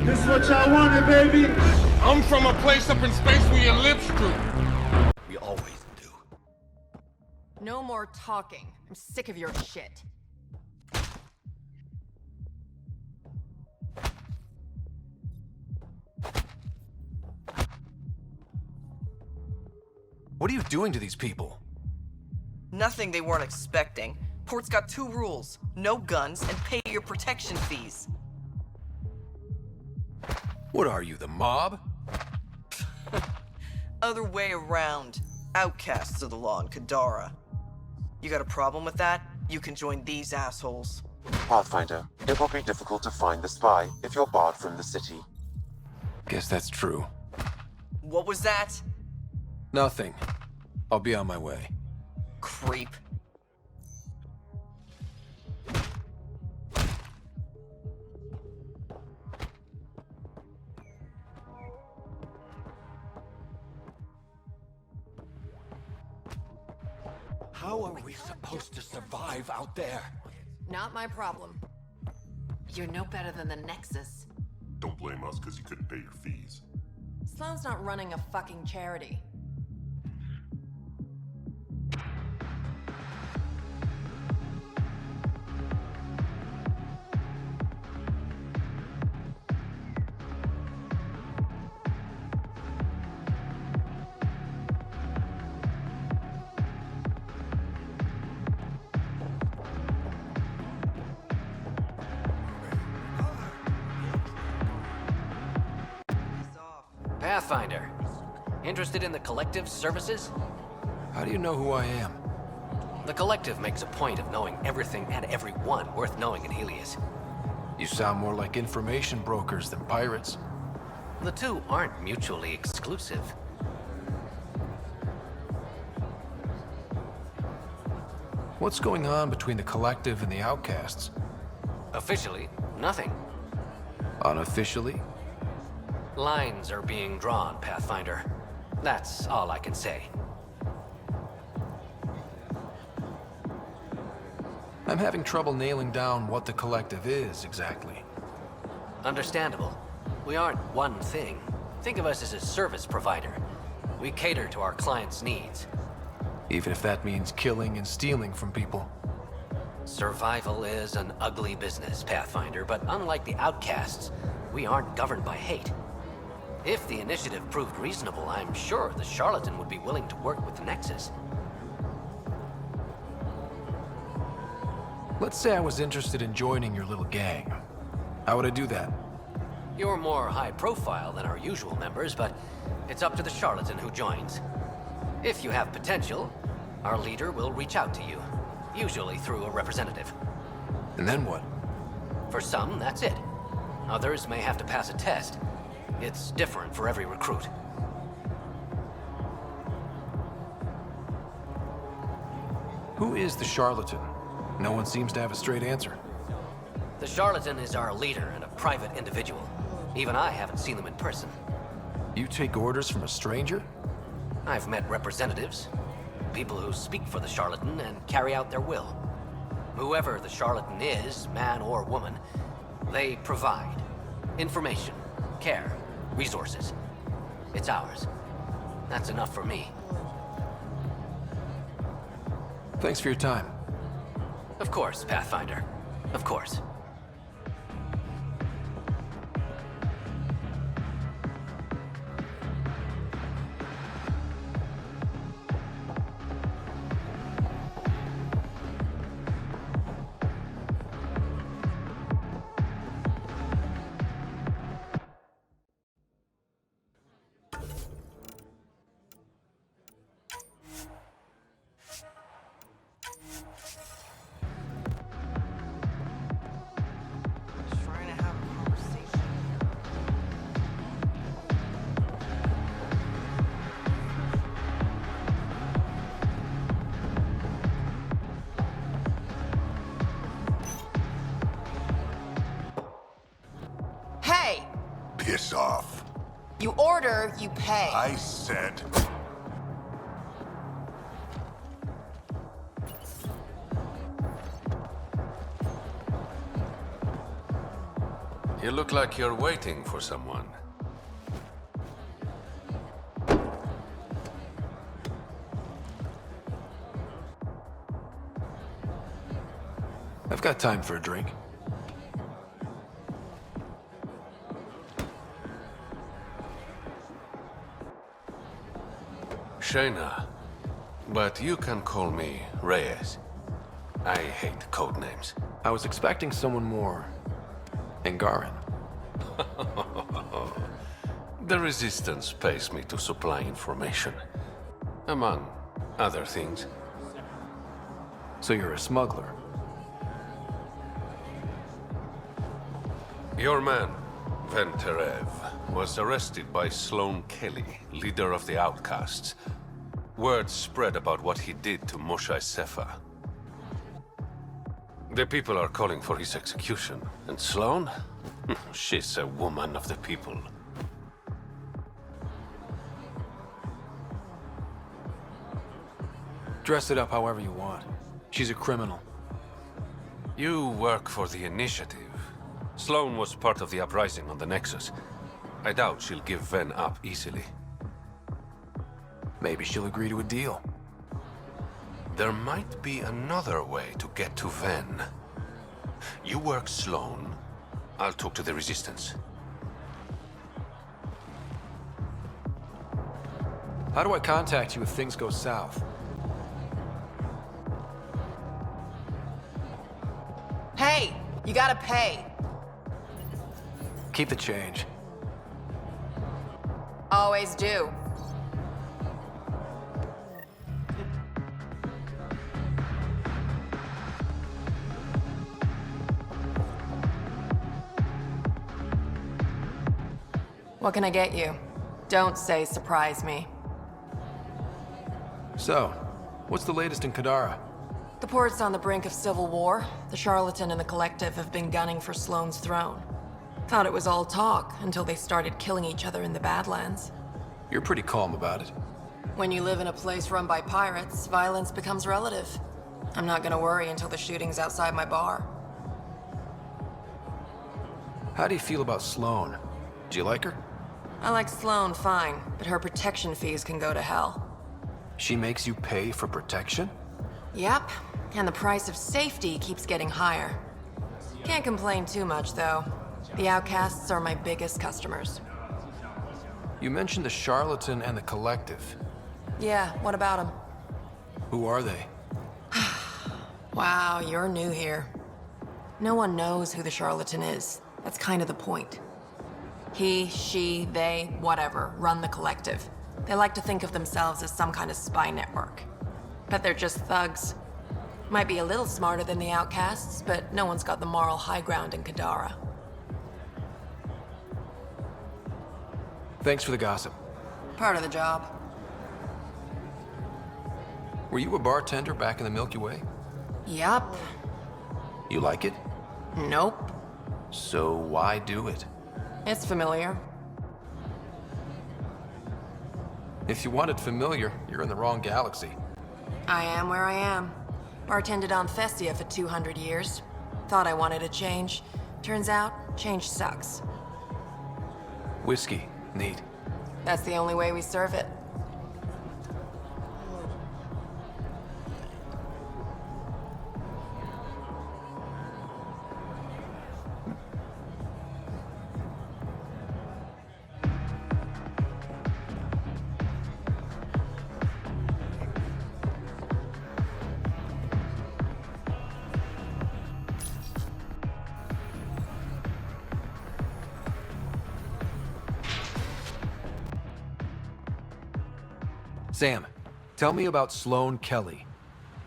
This what y'all wanted, baby? I'm from a place up in space where your lips droop. We always do. No more talking. I'm sick of your shit. What are you doing to these people? Nothing they weren't expecting. Port's got 2 rules. No guns and pay your protection fees. What are you, the mob? Other way around. Outcasts of the law in Kadara. You got a problem with that? You can join these assholes. Pathfinder, it will be difficult to find the spy if you're barred from the city. Guess that's true. What was that? Nothing. I'll be on my way. Creep. How are we supposed to survive out there? Not my problem. You're no better than the Nexus. Don't blame us because you couldn't pay your fees. Sloan's not running a fucking charity. Pathfinder. Interested in the Collective's services? How do you know who I am? The Collective makes a point of knowing everything and everyone worth knowing in Helios. You sound more like information brokers than pirates. The two aren't mutually exclusive. What's going on between the Collective and the Outcasts? Officially, nothing. Unofficially? Lines are being drawn, Pathfinder. That's all I can say. I'm having trouble nailing down what the Collective is, exactly. Understandable. We aren't one thing. Think of us as a service provider. We cater to our clients' needs. Even if that means killing and stealing from people. Survival is an ugly business, Pathfinder, but unlike the Outcasts, we aren't governed by hate. If the initiative proved reasonable, I'm sure the charlatan would be willing to work with the Nexus. Let's say I was interested in joining your little gang. How would I do that? You're more high profile than our usual members, but it's up to the charlatan who joins. If you have potential, our leader will reach out to you, usually through a representative. And then what? For some, that's it. Others may have to pass a test. It's different for every recruit. Who is the charlatan? No one seems to have a straight answer. The charlatan is our leader and a private individual. Even I haven't seen them in person. You take orders from a stranger? I've met representatives, people who speak for the charlatan and carry out their will. Whoever the charlatan is, man or woman, they provide information, care, resources. It's ours. That's enough for me. Thanks for your time. Of course, Pathfinder. Of course. Trying to have a conversation. Hey! Piss off. You order, you pay. I said. You look like you're waiting for someone. I've got time for a drink. Shayna, but you can call me Reyes. I hate code names. I was expecting someone more Angaran. The Resistance pays me to supply information, among other things. So you're a smuggler? Your man, Venterev, was arrested by Sloane Kelly, leader of the Outcasts. Word spread about what he did to Moshe Sefa. The people are calling for his execution. And Sloane? She's a woman of the people. Dress it up however you want. She's a criminal. You work for the Initiative. Sloane was part of the uprising on the Nexus. I doubt she'll give Ven up easily. Maybe she'll agree to a deal. There might be another way to get to Ven. You work Sloane. I'll talk to the Resistance. How do I contact you if things go south? Hey, you gotta pay. Keep the change. Always do. What can I get you? Don't say surprise me. So, what's the latest in Kadara? The port's on the brink of civil war. The Charlatan and the Collective have been gunning for Sloane's throne. Thought it was all talk until they started killing each other in the Badlands. You're pretty calm about it. When you live in a place run by pirates, violence becomes relative. I'm not gonna worry until the shooting's outside my bar. How do you feel about Sloane? Do you like her? I like Sloane fine, but her protection fees can go to hell. She makes you pay for protection? Yep, and the price of safety keeps getting higher. Can't complain too much, though. The Outcasts are my biggest customers. You mentioned the Charlatan and the Collective. Yeah, what about them? Who are they? Wow, you're new here. No one knows who the Charlatan is. That's kind of the point. He, she, they, whatever, run the Collective. They like to think of themselves as some kind of spy network. But they're just thugs. Might be a little smarter than the Outcasts, but no one's got the moral high ground in Kadara. Thanks for the gossip. Part of the job. Were you a bartender back in the Milky Way? Yup. You like it? Nope. So why do it? It's familiar. If you want it familiar, you're in the wrong galaxy. I am where I am. Bartended on Thestia for 200 years. Thought I wanted a change. Turns out, change sucks. Whiskey. Neat. That's the only way we serve it. Sam, tell me about Sloane Kelly.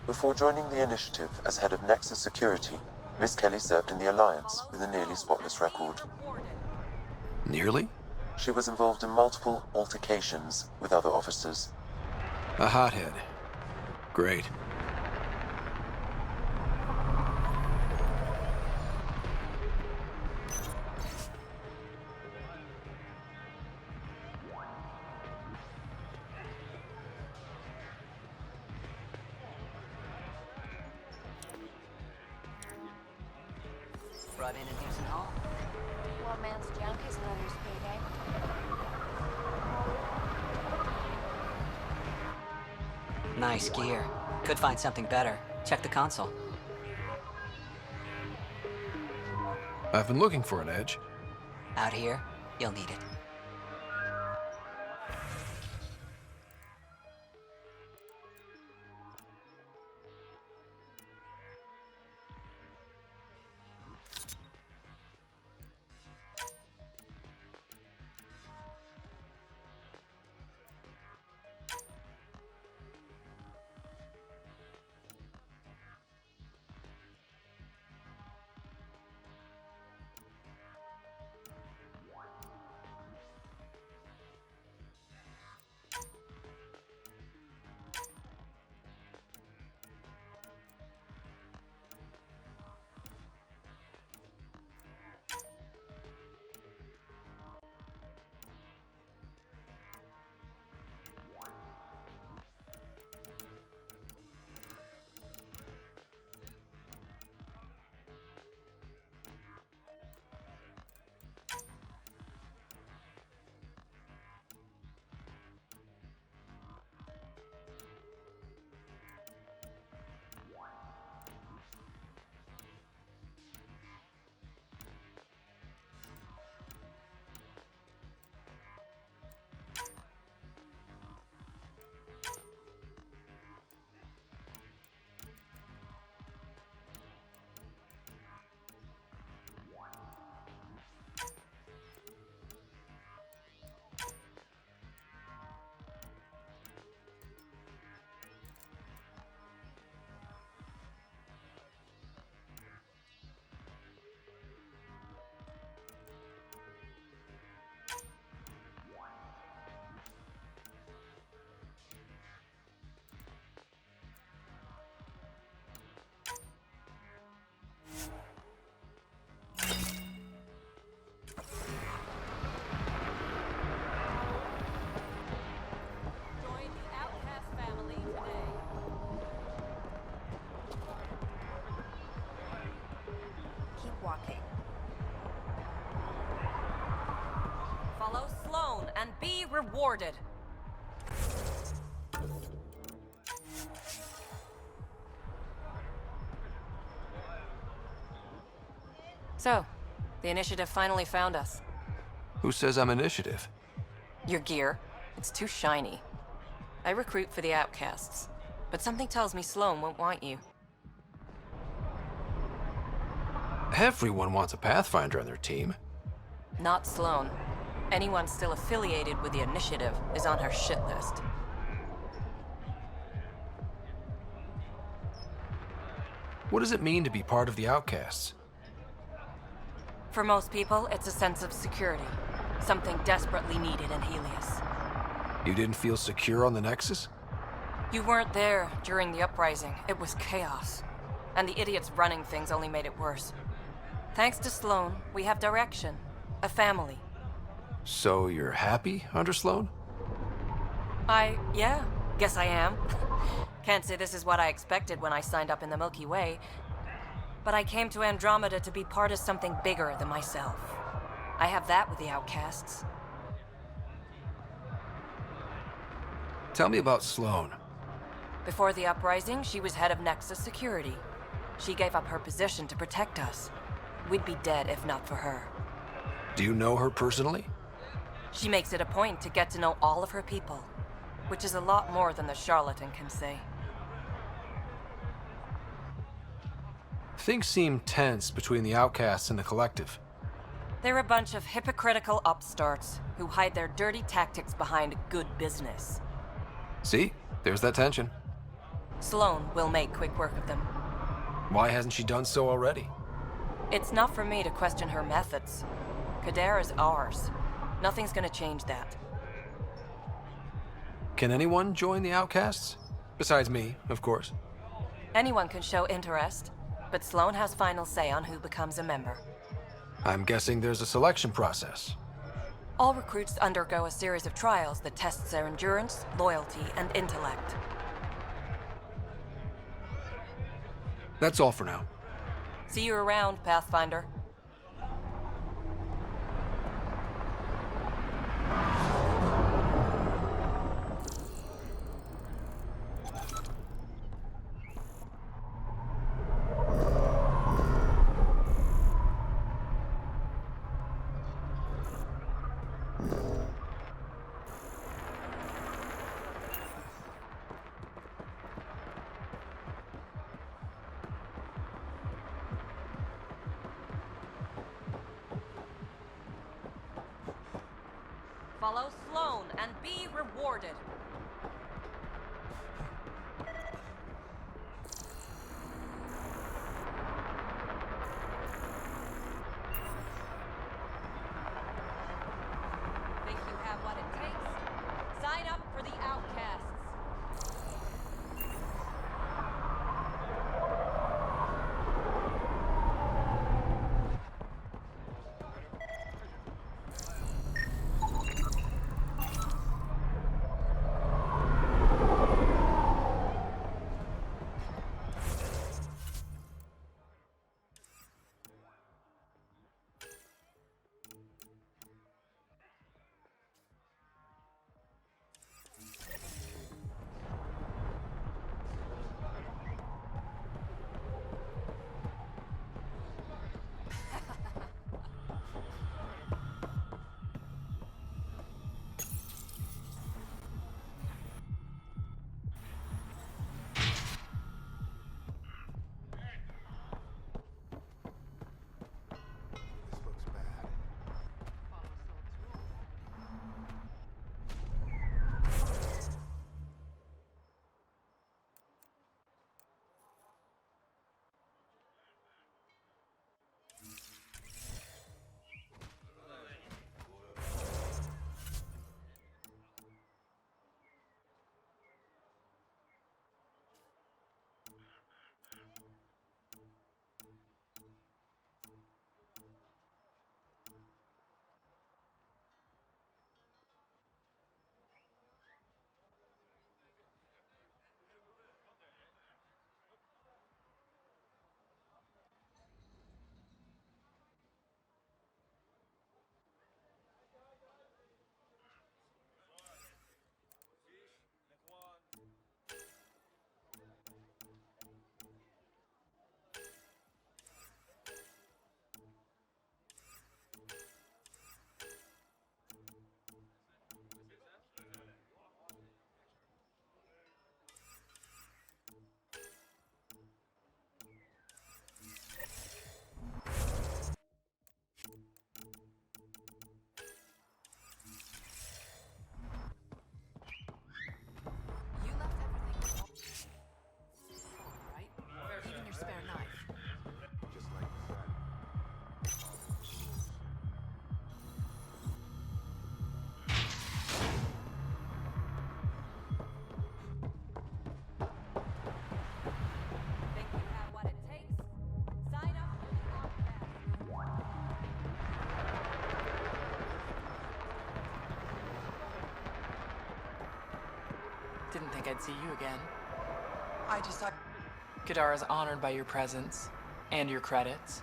Before joining the Initiative as head of Nexus Security, Miss Kelly served in the Alliance with a nearly spotless record. Nearly? She was involved in multiple altercations with other officers. A hothead. Great. Brought in a decent haul. Nice gear. Could find something better. Check the console. I've been looking for an edge. Out here, you'll need it. Follow Sloan and be rewarded. So, the initiative finally found us. Who says I'm initiative? Your gear. It's too shiny. I recruit for the outcasts, but something tells me Sloan won't want you. Everyone wants a Pathfinder on their team. Not Sloan. Anyone still affiliated with the initiative is on her shit list. What does it mean to be part of the outcasts? For most people, it's a sense of security. Something desperately needed in Helios. You didn't feel secure on the Nexus? You weren't there during the uprising. It was chaos. And the idiots running things only made it worse. Thanks to Sloan, we have direction. A family. So you're happy under Sloan? Yeah, guess I am. Can't say this is what I expected when I signed up in the Milky Way. But I came to Andromeda to be part of something bigger than myself. I have that with the outcasts. Tell me about Sloan. Before the uprising, she was head of Nexus Security. She gave up her position to protect us. We'd be dead if not for her. Do you know her personally? She makes it a point to get to know all of her people, which is a lot more than the charlatan can say. Things seem tense between the outcasts and the collective. They're a bunch of hypocritical upstarts who hide their dirty tactics behind good business. See? There's that tension. Sloan will make quick work of them. Why hasn't she done so already? It's not for me to question her methods. Kadera's ours. Nothing's gonna change that. Can anyone join the outcasts? Besides me, of course. Anyone can show interest, but Sloan has final say on who becomes a member. I'm guessing there's a selection process. All recruits undergo a series of trials that tests their endurance, loyalty, and intellect. That's all for now. See you around, Pathfinder. Follow Sloan and be rewarded. Think you have what it takes? Sign up for the Outcasts. Didn't think I'd see you again. I just thought... Kadara's honored by your presence and your credits.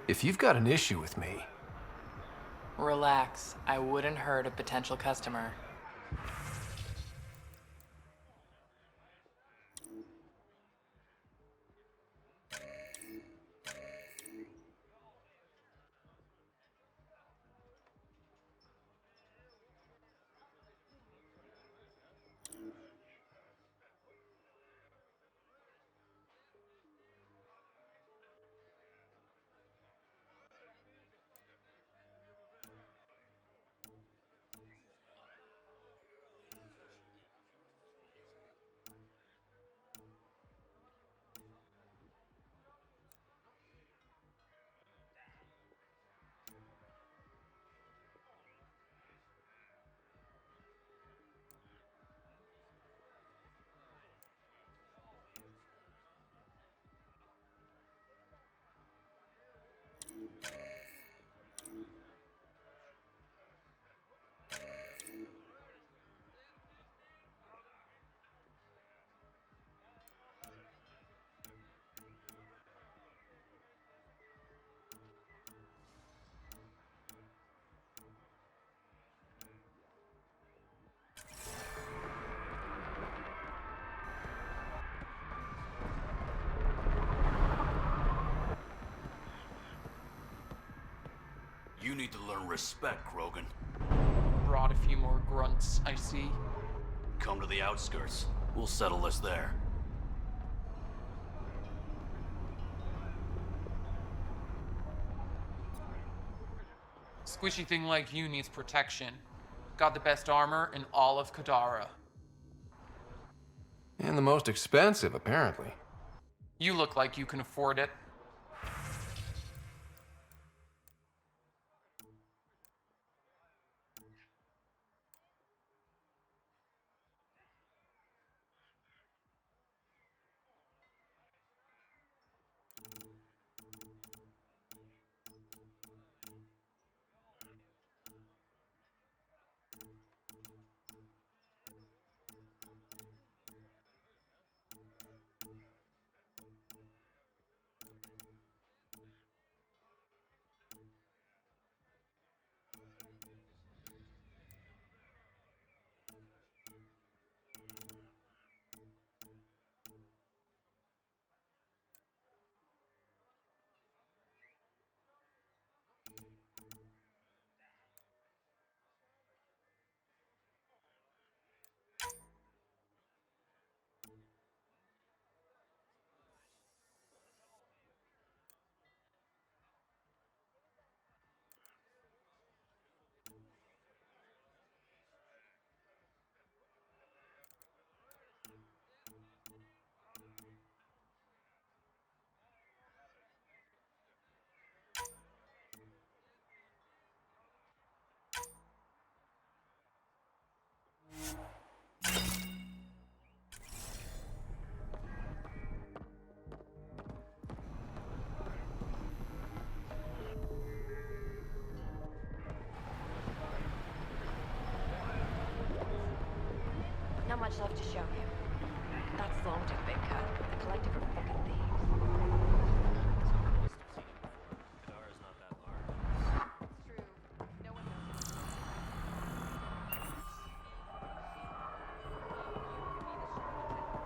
If you've got an issue with me... Relax. I wouldn't hurt a potential customer. need to learn respect, Krogan. Brought a few more grunts, I see. Come to the outskirts. We'll settle this there. Squishy thing like you needs protection. Got the best armor in all of Kadara. And the most expensive, apparently. You look like you can afford it. Not much left to show you. That's Sloan took Big Cut. The collective are fucking thieves. It's true. No one knows.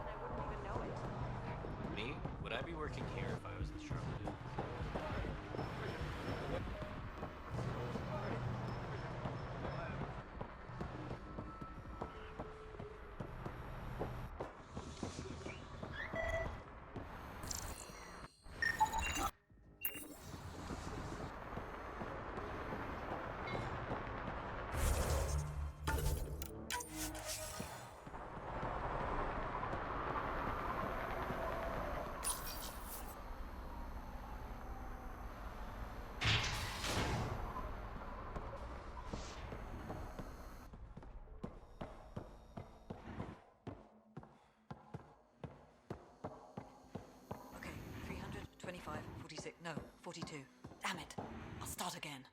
And I wouldn't even know it. Me? Would I be working here if I was the Charlotte? Okay, 325, 46, no, 42. Damn it. I'll start again.